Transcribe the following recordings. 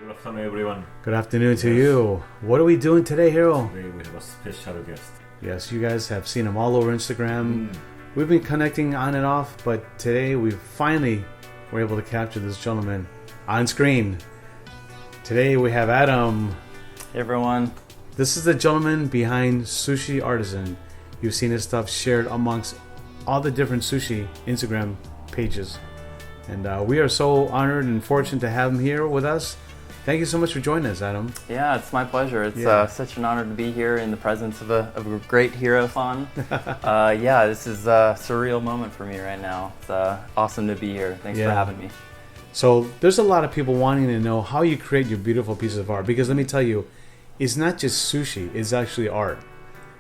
Good afternoon, everyone. Good afternoon to you. What are we doing today, Hiro? Today we have a special guest. Yes, you guys have seen him all over Instagram. We've been connecting on and off, but today we finally were able to capture this gentleman on screen. Today we have Adam. Hey everyone. This is the gentleman behind Sushiartisan. You've seen his stuff shared amongst all the different sushi Instagram pages. And we are so honored and fortunate to have him here with us. Thank you so much for joining us, Adam. Yeah, it's my pleasure. It's such an honor to be here in the presence of a great hero-fan. This is a surreal moment for me right now. It's awesome to be here. Thanks for having me. So there's a lot of people wanting to know how you create your beautiful pieces of art. Because let me tell you, it's not just sushi, it's actually art.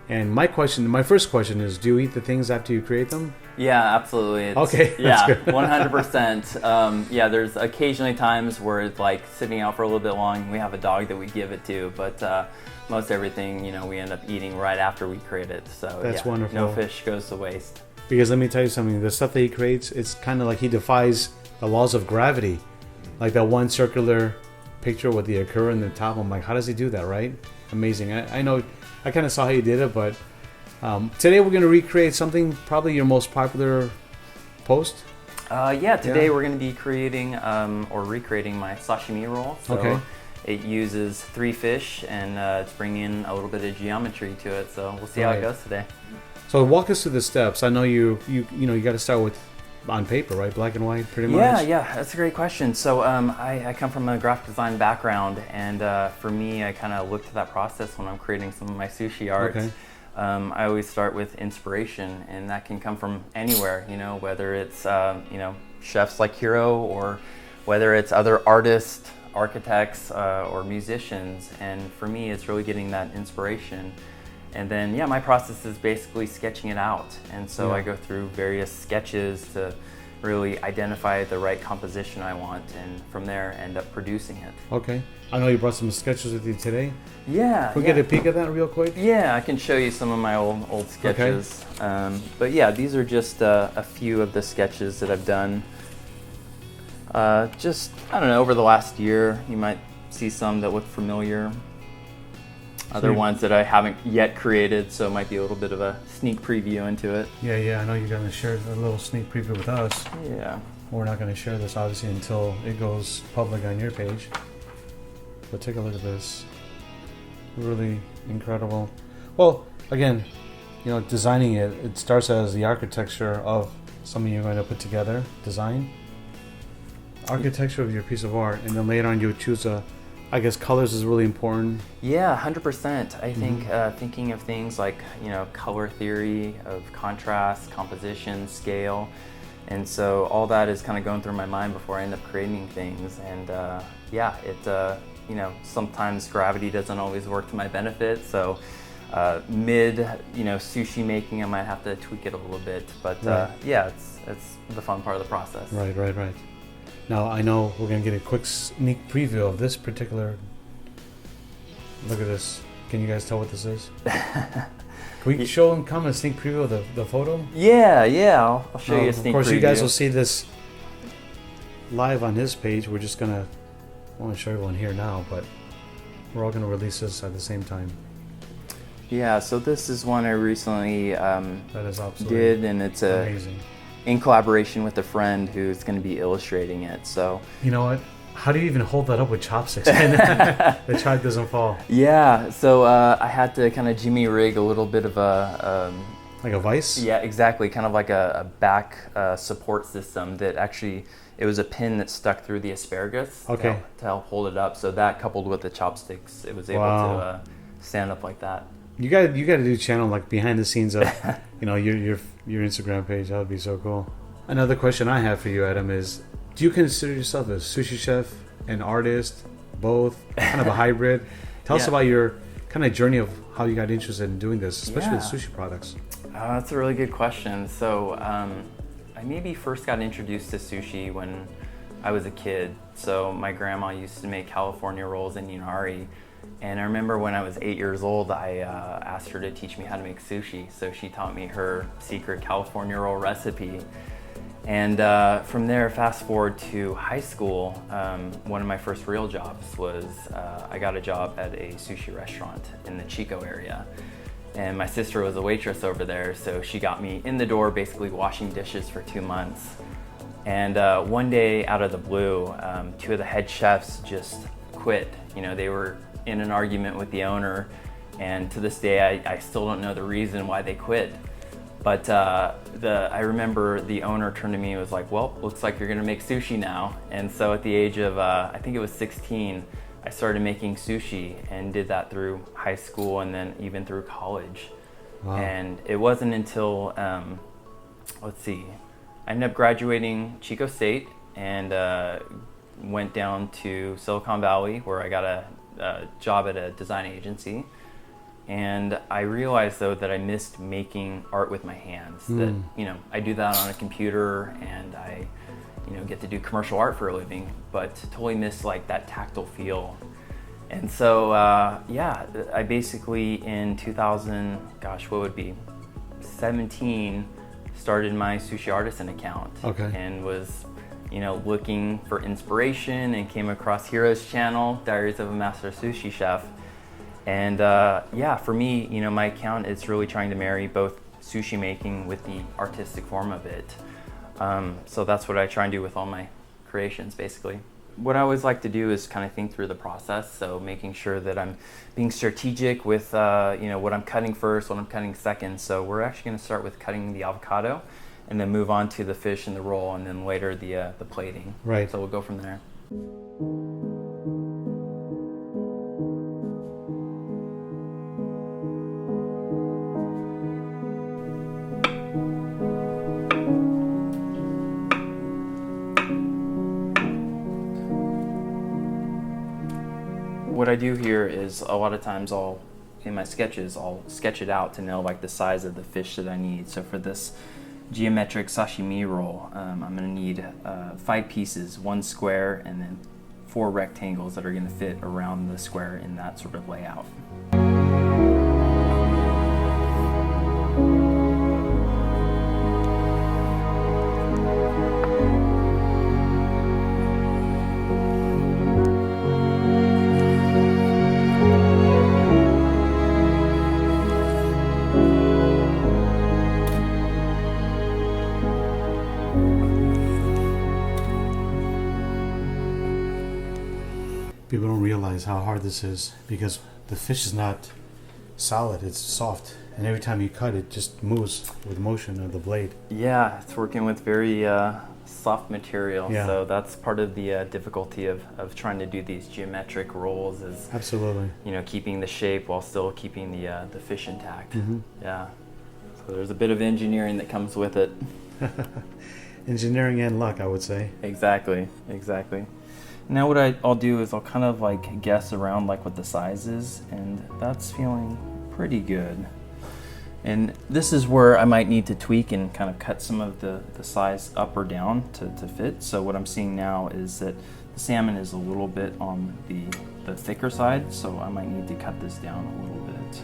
And my first question is, do you eat the things after you create them? Yeah, absolutely. Okay. Yeah, 100%. There's occasionally times where it's like sitting out for a little bit long. We have a dog that we give it to, but most everything, we end up eating right after we create it. So that's wonderful. No fish goes to waste. Because let me tell you something, the stuff that he creates, it's kind of like he defies the laws of gravity. Like that one circular picture with the occur in the top. I'm like, how does he do that, right? Amazing. I know, I kind of saw how you did it, but today we're going to recreate something, probably your most popular post. Today we're going to be creating or recreating my sashimi roll. So it uses 3 fish and it's bringing a little bit of geometry to it. So we'll see how it goes today. So walk us through the steps. I know you got to start with on paper, right? Black and white, pretty much. Yeah, that's a great question. So I come from a graphic design background, and for me, I kind of look to that process when I'm creating some of my sushi art. Okay. I always start with inspiration, and that can come from anywhere, whether it's, chefs like Hiro, or whether it's other artists, architects, or musicians. And for me, it's really getting that inspiration. And then, my process is basically sketching it out. And so I go through various sketches to really identify the right composition I want, and from there end up producing it. Okay. I know you brought some sketches with you today. Yeah. Can we get a peek at that real quick? Yeah, I can show you some of my old sketches. Okay. These are just a few of the sketches that I've done. Over the last year, you might see some that look familiar. Other ones that I haven't yet created, so it might be a little bit of a sneak preview into it. Yeah, I know you're going to share a little sneak preview with us. Yeah. We're not going to share this, obviously, until it goes public on your page. But take a look at this. Really incredible. Well, again, designing it starts as the architecture of something you're going to put together, design. Architecture of your piece of art, and then later on you would choose I guess colors is really important. Yeah, 100%. I think thinking of things like, color theory of contrast, composition, scale. And so all that is kind of going through my mind before I end up creating things. And sometimes gravity doesn't always work to my benefit. So mid, sushi making, I might have to tweak it a little bit. But it's the fun part of the process. Right. Now, I know we're going to get a quick sneak preview of this particular... Look at this. Can you guys tell what this is? Can we show and come a sneak preview of the photo? Yeah, I'll show you a sneak preview. Of course, you guys will see this live on his page. We're just going to... I want to show everyone here now, but we're all going to release this at the same time. Yeah, so this is one I recently that is absolutely did, and it's amazing. In collaboration with a friend who's going to be illustrating it. So you know what? How do you even hold that up with chopsticks? The chop doesn't fall. Yeah, so I had to kind of jimmy rig a little bit of like a vise? Yeah, exactly. Kind of like a back support system that actually, it was a pin that stuck through the asparagus to help hold it up. So that coupled with the chopsticks, it was able to stand up like that. You got to do channel like behind the scenes of your Instagram page. That would be so cool. Another question I have for you, Adam, is do you consider yourself a sushi chef, an artist, both, kind of a hybrid? Tell us about your kind of journey of how you got interested in doing this, especially with sushi products. That's a really good question. So I maybe first got introduced to sushi when I was a kid. So my grandma used to make California rolls in Yanagi. And I remember when I was 8 years old, I asked her to teach me how to make sushi. So she taught me her secret California roll recipe. And from there, fast forward to high school, one of my first real jobs was I got a job at a sushi restaurant in the Chico area. And my sister was a waitress over there, so she got me in the door basically washing dishes for 2 months. And one day out of the blue, two of the head chefs just quit. You know, they were in an argument with the owner, and to this day I still don't know the reason why they quit. But I remember the owner turned to me and was like, well, looks like you're gonna make sushi now. And so at the age of, I think it was 16, I started making sushi and did that through high school and then even through college. Wow. And it wasn't until, let's see, I ended up graduating Chico State and went down to Silicon Valley where I got a job at a design agency. And I realized though that I missed making art with my hands. That, you know, I do that on a computer and I, you know, get to do commercial art for a living, but totally miss like that tactile feel. And so, yeah, I basically in 2000, gosh, what would it be, 17, started my Sushiartisan account. Okay. And was, you know, looking for inspiration and came across Hiro's channel, Diaries of a Master Sushi Chef. And yeah, for me, you know, my account is really trying to marry both sushi making with the artistic form of it. So that's what I try and do with all my creations, basically. What I always like to do is kind of think through the process. So making sure that I'm being strategic with, you know, what I'm cutting first, what I'm cutting second. So we're actually going to start with cutting the avocado and then move on to the fish and the roll and then later the plating. Right. So we'll go from there. What I do here is a lot of times in my sketches, I'll sketch it out to know like the size of the fish that I need. So for this geometric sashimi roll, I'm gonna need 5 pieces, 1 square, and then 4 rectangles that are gonna fit around the square in that sort of layout. People don't realize how hard this is because the fish is not solid, it's soft. And every time you cut it, just moves with motion of the blade. Yeah, it's working with very soft material. Yeah. So that's part of the difficulty of trying to do these geometric rolls is, Absolutely. you know, keeping the shape while still keeping the fish intact. Mm-hmm. Yeah. So there's a bit of engineering that comes with it. Engineering and luck, I would say. Exactly, exactly. Now what I'll do is I'll kind of like guess around like what the size is, and that's feeling pretty good. And this is where I might need to tweak and kind of cut some of the size up or down to fit. So what I'm seeing now is that the salmon is a little bit on the thicker side, so I might need to cut this down a little bit.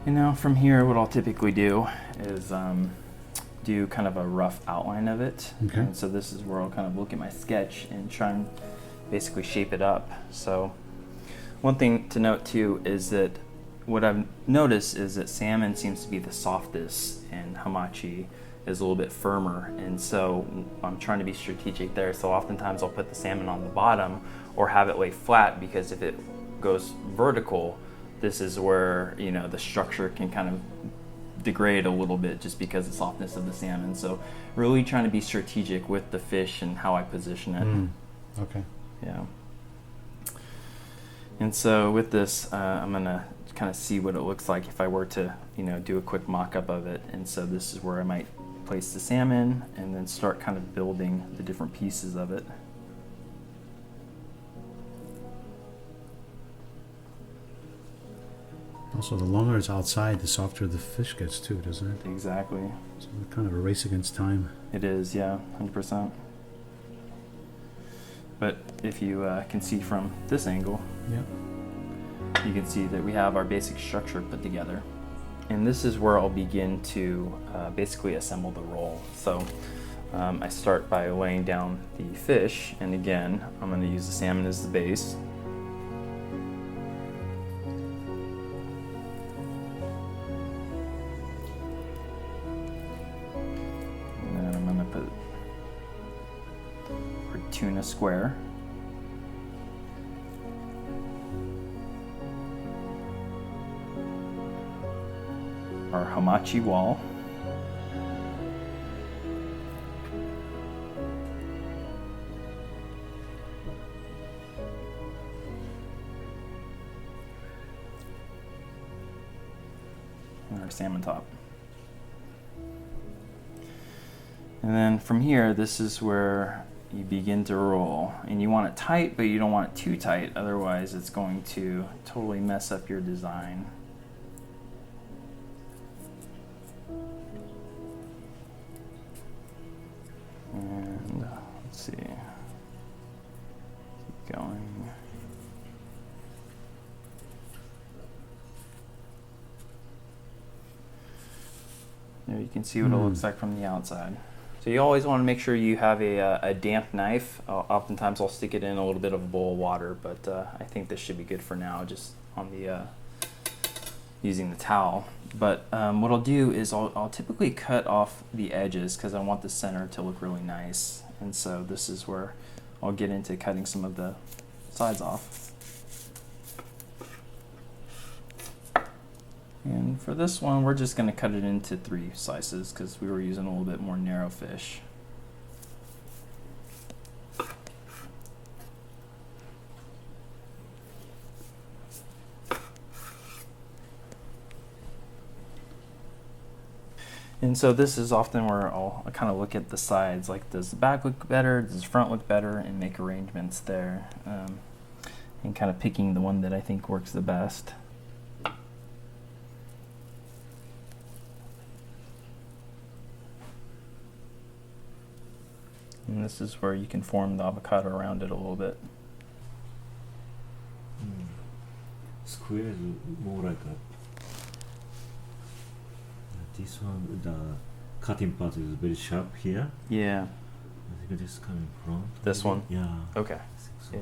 And now from here, what I'll typically do is do kind of a rough outline of it. Okay. And so this is where I'll kind of look at my sketch and try and basically shape it up. So one thing to note too is that what I've noticed is that salmon seems to be the softest and hamachi is a little bit firmer. And so I'm trying to be strategic there. So oftentimes I'll put the salmon on the bottom or have it lay flat, because if it goes vertical, this is where, you know, the structure can kind of degrade a little bit just because of the softness of the salmon. So really trying to be strategic with the fish and how I position it. Okay. Yeah. And so with this, I'm gonna kind of see what it looks like if I were to, you know, do a quick mock-up of it. And so this is where I might place the salmon and then start kind of building the different pieces of it. Also, the longer it's outside, the softer the fish gets too, doesn't it? Exactly. So kind of a race against time. It is, yeah, 100%. But if you can see from this angle, Yep. you can see that we have our basic structure put together. And this is where I'll begin to basically assemble the roll. So I start by laying down the fish, and again, I'm going to use the salmon as the base. And then I'm going to put our tuna square. Our hamachi wall. And our salmon top. And then from here, this is where you begin to roll. And you want it tight, but you don't want it too tight, otherwise it's going to totally mess up your design. And let's see, keep going. There you can see what it looks like from the outside. So you always want to make sure you have a damp knife. Oftentimes I'll stick it in a little bit of a bowl of water, but I think this should be good for now, just on the using the towel. But what I'll do is I'll typically cut off the edges because I want the center to look really nice. And so this is where I'll get into cutting some of the sides off. And for this one, we're just going to cut it into 3 slices because we were using a little bit more narrow fish. And so this is often where I'll kind of look at the sides, like does the back look better, does the front look better, and make arrangements there. And kind of picking the one that I think works the best. And this is where you can form the avocado around it a little bit. Square is more like a. This one, the cutting part is very sharp here. Yeah. I think this coming from. This one? Yeah. Okay. I think so. Yeah.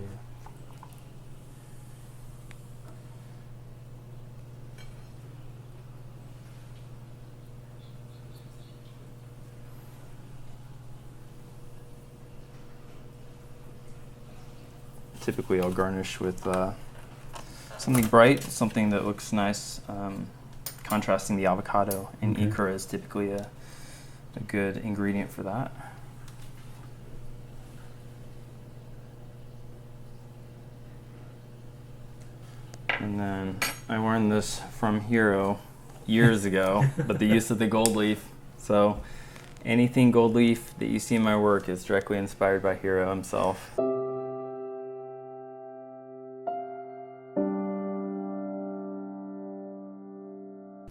Typically I'll garnish with something bright, something that looks nice, contrasting the avocado, and ikra is typically a good ingredient for that. And then I learned this from Hiro years ago, but the use of the gold leaf. So anything gold leaf that you see in my work is directly inspired by Hiro himself.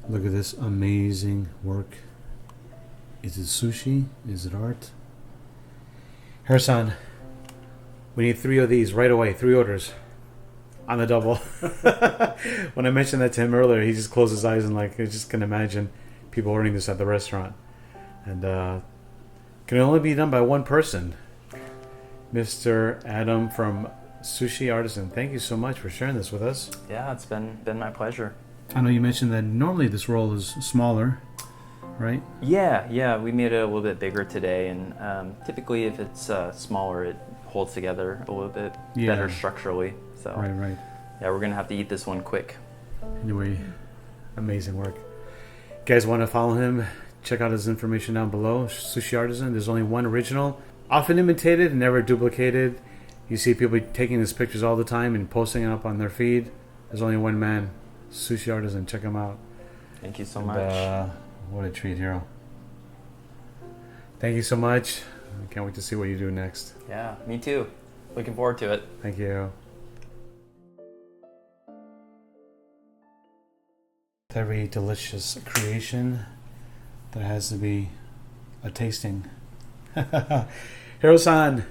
Look at this amazing work. Is it sushi? Is it art? Hiro-san, we need 3 of these right away. 3 orders on the double. When I mentioned that to him earlier, he just closed his eyes and I just can imagine people ordering this at the restaurant. And can only be done by one person. Mr. Adam from Sushiartisan. Thank you so much for sharing this with us. Yeah, it's been my pleasure. I know you mentioned that normally this roll is smaller, right? Yeah, we made it a little bit bigger today, and typically if it's smaller, it holds together a little bit better structurally. So Right. yeah, we're gonna have to eat this one quick. Anyway, amazing work. You guys want to follow him? Check out his information down below. Sushiartisan. There's only one original, often imitated and never duplicated. You see people taking his pictures all the time and posting it up on their feed. There's only one man, Sushiartisan. Check him out. Thank you so much. What a treat, Hiro. Thank you so much. I can't wait to see what you do next. Yeah, me too. Looking forward to it. Thank you. Every delicious creation, there has to be a tasting. Hiro-san,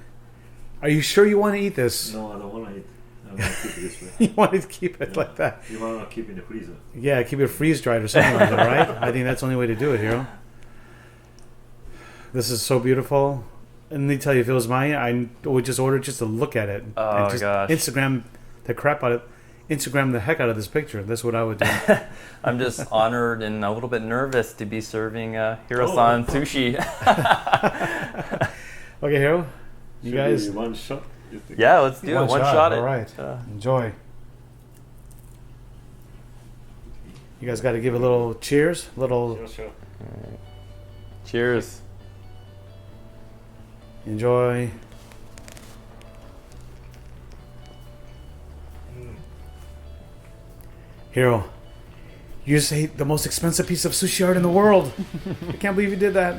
Are you sure you want to eat this? No, I don't want to eat. I want to keep it this way. You wanted to keep it like that. You want to keep it in the freezer. Yeah, keep it freeze dried or something like that, right? I think that's the only way to do it, Hiro. This is so beautiful. And let me tell you, if it was mine, I would just order just to look at it. Oh, and just gosh. Instagram the crap out of it. Instagram the heck out of this picture. That's what I would do. I'm just honored and a little bit nervous to be serving Hiro-san sushi. Okay, Hiro. You Should guys. be one shot. You think? Yeah, let's do it. One shot it. All right. Enjoy. You guys got to give a little cheers. Little Sure. Cheers. enjoy. Hiro, you just ate the most expensive piece of sushi art in the world. I can't believe you did that.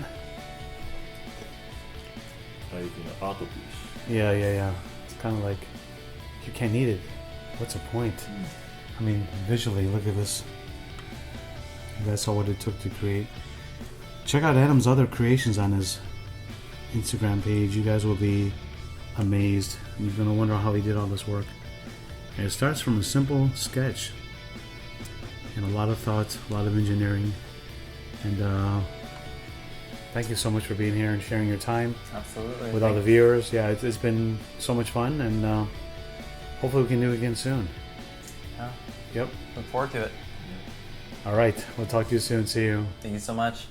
Like an art piece. Yeah. It's kind of like you can't eat it. What's the point? I mean, visually, look at this. You guys saw what it took to create. Check out Adam's other creations on his Instagram page. You guys will be amazed. You're going to wonder how he did all this work. And it starts from a simple sketch. And a lot of thought, a lot of engineering. And thank you so much for being here and sharing your time Absolutely. with all the viewers. Yeah, it's been so much fun, and hopefully we can do it again soon. Yeah. Yep. Look forward to it. All right. We'll talk to you soon. See you. Thank you so much.